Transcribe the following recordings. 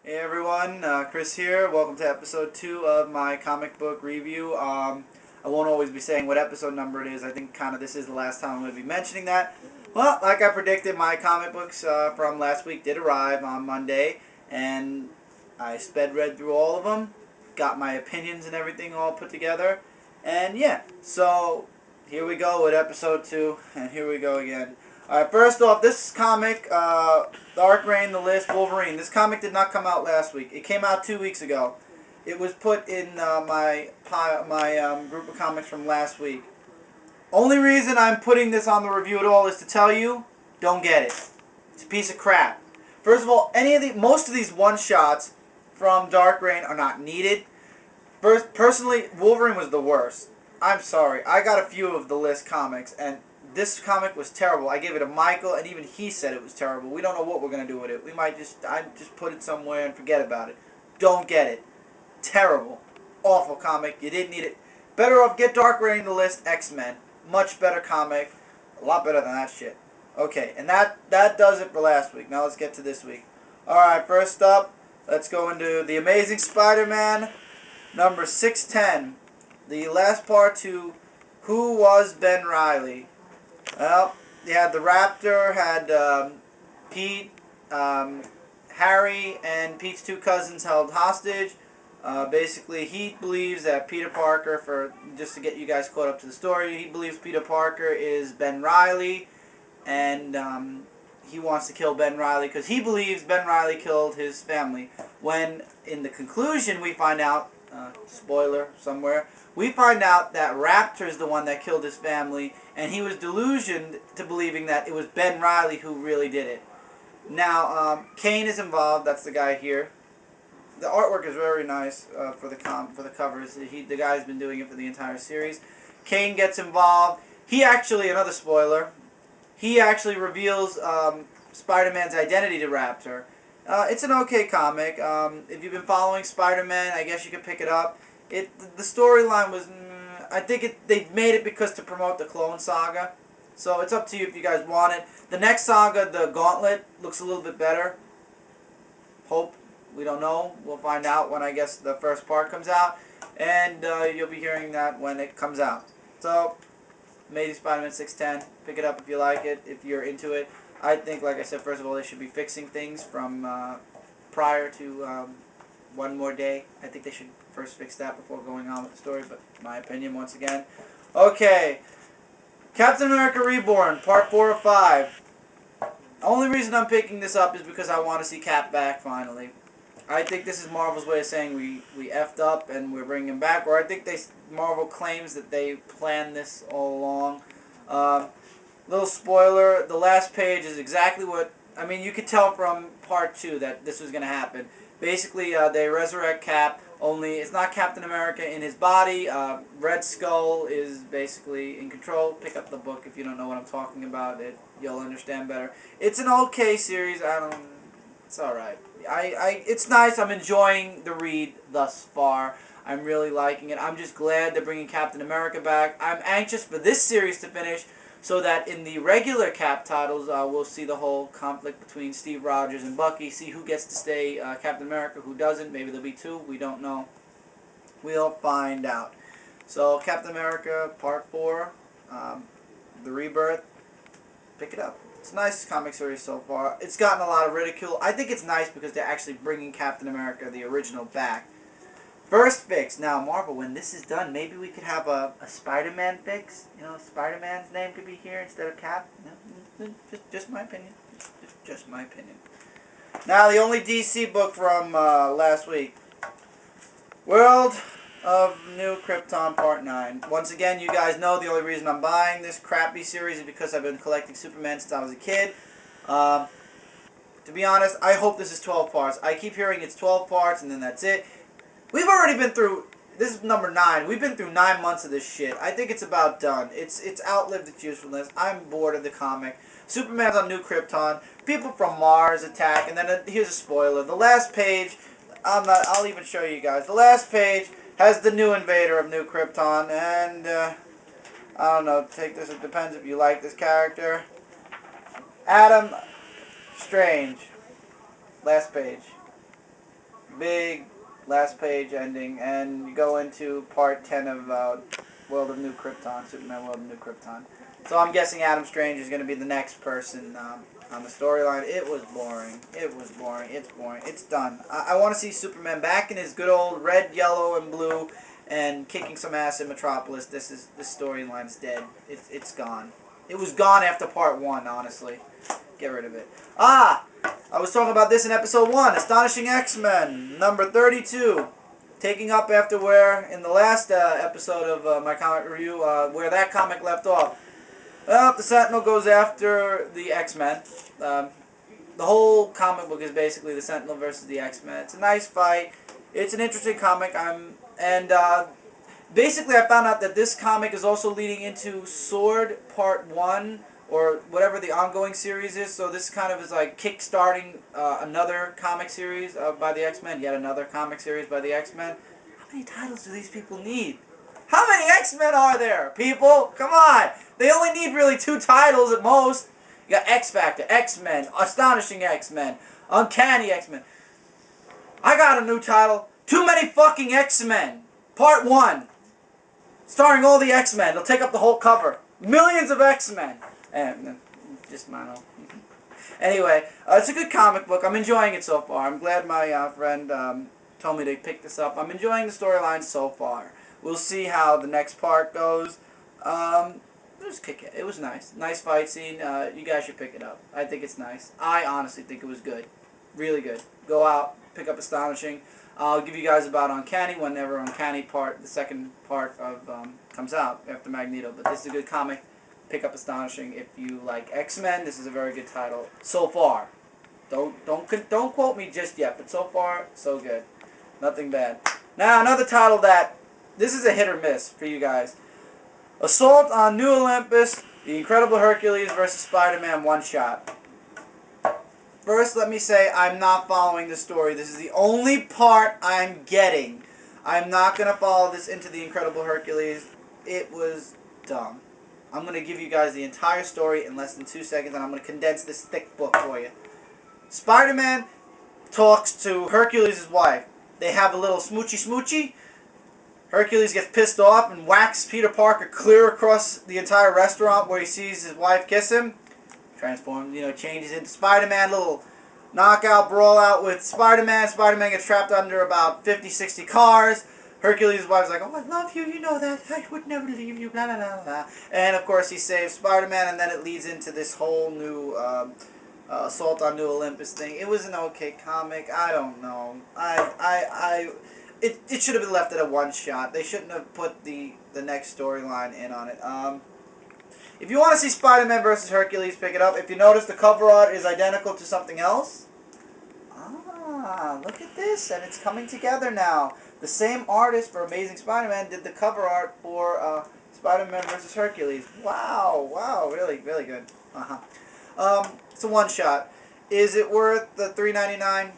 Hey everyone, Chris here. Welcome to episode 2 of my comic book review. I won't always be saying what episode number it is. I think kind of this is the last time I'm going to be mentioning that. Well, like I predicted, my comic books from last week did arrive on Monday, and I read through all of them, got my opinions and everything all put together, and yeah, so here we go with episode 2, and here we go again. Alright, first off, this comic, Dark Reign, the List Wolverine. This comic did not come out last week. It came out 2 weeks ago. It was put in my group of comics from last week. Only reason I'm putting this on the review at all is to tell you, don't get it. It's a piece of crap. First of all, most of these one-shots from Dark Reign are not needed. Personally, Wolverine was the worst. I'm sorry. I got a few of the List comics, and this comic was terrible. I gave it to Michael, and even he said it was terrible. We don't know what we're going to do with it. I just put it somewhere and forget about it. Don't get it. Terrible. Awful comic. You didn't need it. Better off get Dark Reign the List X-Men. Much better comic. A lot better than that shit. Okay, and that does it for last week. Now let's get to this week. Alright, first up, let's go into The Amazing Spider-Man, number 610. The last part to Who Was Ben Reilly? Well, you had the Raptor, had Pete, Harry, and Pete's two cousins held hostage. Basically, he believes that Peter Parker, just to get you guys caught up to the story, he believes Peter Parker is Ben Reilly, and he wants to kill Ben Reilly because he believes Ben Reilly killed his family. When, in the conclusion, we find out, spoiler somewhere, we find out that Raptor is the one that killed his family, and he was delusioned to believing that it was Ben Reilly who really did it. Now, Kane is involved. That's the guy here. The artwork is very nice for the covers. The guy's been doing it for the entire series. Kane gets involved. Another spoiler, he actually reveals Spider-Man's identity to Raptor. It's an okay comic. If you've been following Spider-Man, I guess you could pick it up. The storyline was, I think they made it because to promote the Clone Saga. So it's up to you if you guys want it. The next saga, the Gauntlet, looks a little bit better. Hope. We don't know. We'll find out when, I guess, the first part comes out. And you'll be hearing that when it comes out. So, Amazing Spider-Man 610. Pick it up if you like it, if you're into it. I think, like I said, first of all, they should be fixing things from prior to One More Day. I think they should first fix that before going on with the story, but my opinion once again. Okay, Captain America Reborn, Part 4 of 5. Only reason I'm picking this up is because I want to see Cap back finally. I think this is Marvel's way of saying we effed up and we're bringing him back, or I think Marvel claims that they planned this all along. Little spoiler, the last page is exactly what, I mean, you could tell from Part 2 that this was going to happen. Basically, they resurrect Cap, only it's not Captain America in his body. Red Skull is basically in control. Pick up the book if you don't know what I'm talking about. You'll understand better. It's an okay series. It's alright. It's nice. I'm enjoying the read thus far. I'm really liking it. I'm just glad they're bringing Captain America back. I'm anxious for this series to finish so that in the regular Cap titles, we'll see the whole conflict between Steve Rogers and Bucky, see who gets to stay Captain America, who doesn't. Maybe there'll be two. We don't know. We'll find out. So, Captain America, Part 4, The Rebirth, pick it up. It's a nice comic series so far. It's gotten a lot of ridicule. I think it's nice because they're actually bringing Captain America, the original, back. First fix. Now, Marvel, when this is done, maybe we could have a Spider-Man fix. You know, Spider-Man's name could be here instead of Cap. No, just my opinion. Just my opinion. Now, the only DC book from last week. World of New Krypton Part 9. Once again, you guys know the only reason I'm buying this crappy series is because I've been collecting Superman since I was a kid. To be honest, I hope this is 12 parts. I keep hearing it's 12 parts and then that's it. We've already been through, this is number 9. We've been through 9 months of this shit. I think it's about done. It's outlived its usefulness. I'm bored of the comic. Superman's on New Krypton. People from Mars attack. And then here's a spoiler. The last page, I'll even show you guys. The last page has the new invader of New Krypton. And, I don't know, take this, it depends if you like this character. Adam Strange. Last page. big last page ending, and you go into part 10 of World of New Krypton, Superman World of New Krypton. So I'm guessing Adam Strange is going to be the next person on the storyline. It was boring. It was boring. It's boring. It's done. I want to see Superman back in his good old red, yellow, and blue, and kicking some ass in Metropolis. This storyline's dead. It's gone. It was gone after part 1, honestly. Get rid of it. I was talking about this in episode 1, Astonishing X-Men, number 32. Taking up after where, in the last episode of my comic review, where that comic left off. Well, the Sentinel goes after the X-Men. The whole comic book is basically the Sentinel versus the X-Men. It's a nice fight. It's an interesting comic. Basically, I found out that this comic is also leading into Sword Part 1, or whatever the ongoing series is. So this kind of is like kick-starting another comic series by the X-Men. Yet another comic series by the X-Men. How many titles do these people need? How many X-Men are there, people? Come on! They only need really 2 titles at most. You got X-Factor, X-Men, Astonishing X-Men, Uncanny X-Men. I got a new title. Too Many Fucking X-Men. Part 1. Starring all the X-Men. They'll take up the whole cover. Millions of X-Men. And just mine. Anyway, it's a good comic book. I'm enjoying it so far. I'm glad my friend told me to pick this up. I'm enjoying the storyline so far. We'll see how the next part goes. Just kick it. It was nice. Nice fight scene. You guys should pick it up. I think it's nice. I honestly think it was good. Really good. Go out, pick up Astonishing. I'll give you guys about Uncanny whenever Uncanny part, the second part of comes out after Magneto. But this is a good comic. Pick up Astonishing if you like X-Men. This is a very good title so far. Don't quote me just yet, but so far so good. Nothing bad. Now another title that this is a hit or miss for you guys. Assault on New Olympus, The Incredible Hercules vs Spider-Man one-shot. First, let me say I'm not following the story. This is the only part I'm getting. I'm not going to follow this into The Incredible Hercules. It was dumb. I'm going to give you guys the entire story in less than 2 seconds, and I'm going to condense this thick book for you. Spider-Man talks to Hercules' wife. They have a little smoochy-smoochy. Hercules gets pissed off and whacks Peter Parker clear across the entire restaurant where he sees his wife kiss him. Transforms, changes into Spider-Man, little knockout, brawl out with Spider-Man. Spider-Man gets trapped under about 50, 60 cars. Hercules' wife's like, oh, I love you, you know that, I would never leave you, blah, blah, blah, blah. And, of course, he saves Spider-Man, and then it leads into this whole new Assault on New Olympus thing. It was an okay comic. I don't know. It should have been left at a one-shot. They shouldn't have put the next storyline in on it. If you want to see Spider-Man vs. Hercules, pick it up. If you notice, the cover art is identical to something else. Look at this, and it's coming together now. The same artist for Amazing Spider-Man did the cover art for Spider-Man vs. Hercules. Wow, really, really good. It's a one-shot. Is it worth the $3.99?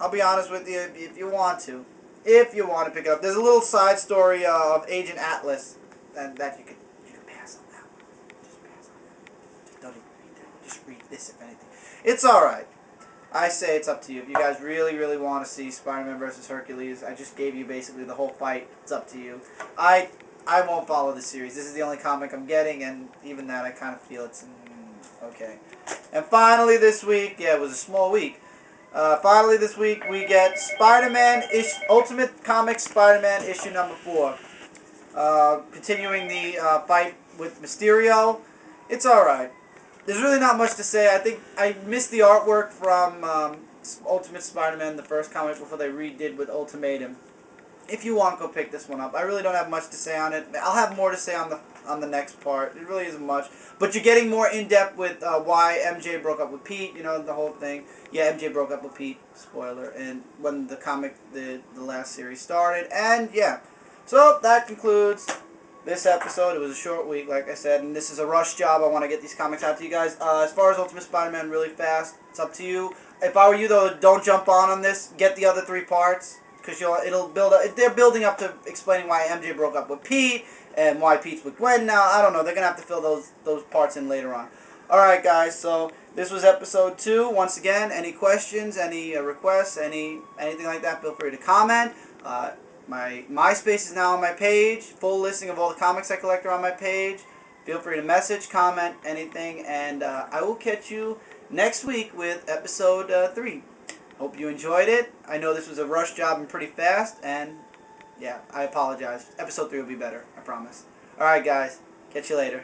I'll be honest with you, if you want to. If you want to pick it up. There's a little side story of Agent Atlas that you can pass on that one. Just pass on that. Just don't even read that. Just read this, if anything. It's alright. I say it's up to you. If you guys really, really want to see Spider-Man vs. Hercules, I just gave you basically the whole fight. It's up to you. I won't follow the series. This is the only comic I'm getting, and even that I kind of feel it's okay. And finally this week, yeah, it was a small week. Finally this week we get Spider-Man Ultimate Comics Spider-Man issue number 4. Continuing the fight with Mysterio. It's alright. There's really not much to say. I think I missed the artwork from Ultimate Spider-Man, the first comic before they redid with Ultimatum. If you want, go pick this one up. I really don't have much to say on it. I'll have more to say on the next part. It really isn't much. But you're getting more in-depth with why MJ broke up with Pete, the whole thing. Yeah, MJ broke up with Pete, spoiler, and when the comic, the last series started. And, yeah. So, that concludes this episode. It was a short week, like I said, and this is a rush job. I want to get these comics out to you guys. As far as Ultimate Spider-Man, really fast. It's up to you. If I were you, though, don't jump on this. Get the other 3 parts, because it'll build up. They're building up to explaining why MJ broke up with Pete, and why Pete's with Gwen now. I don't know. They're going to have to fill those parts in later on. Alright, guys, so This was episode 2. Once again, any questions, any requests, anything like that, feel free to comment. My MySpace is now on my page. Full listing of all the comics I collect are on my page. Feel free to message, comment, anything, and I will catch you next week with episode 3. Hope you enjoyed it. I know this was a rush job and pretty fast, and yeah, I apologize. Episode 3 will be better, I promise. Alright guys, catch you later.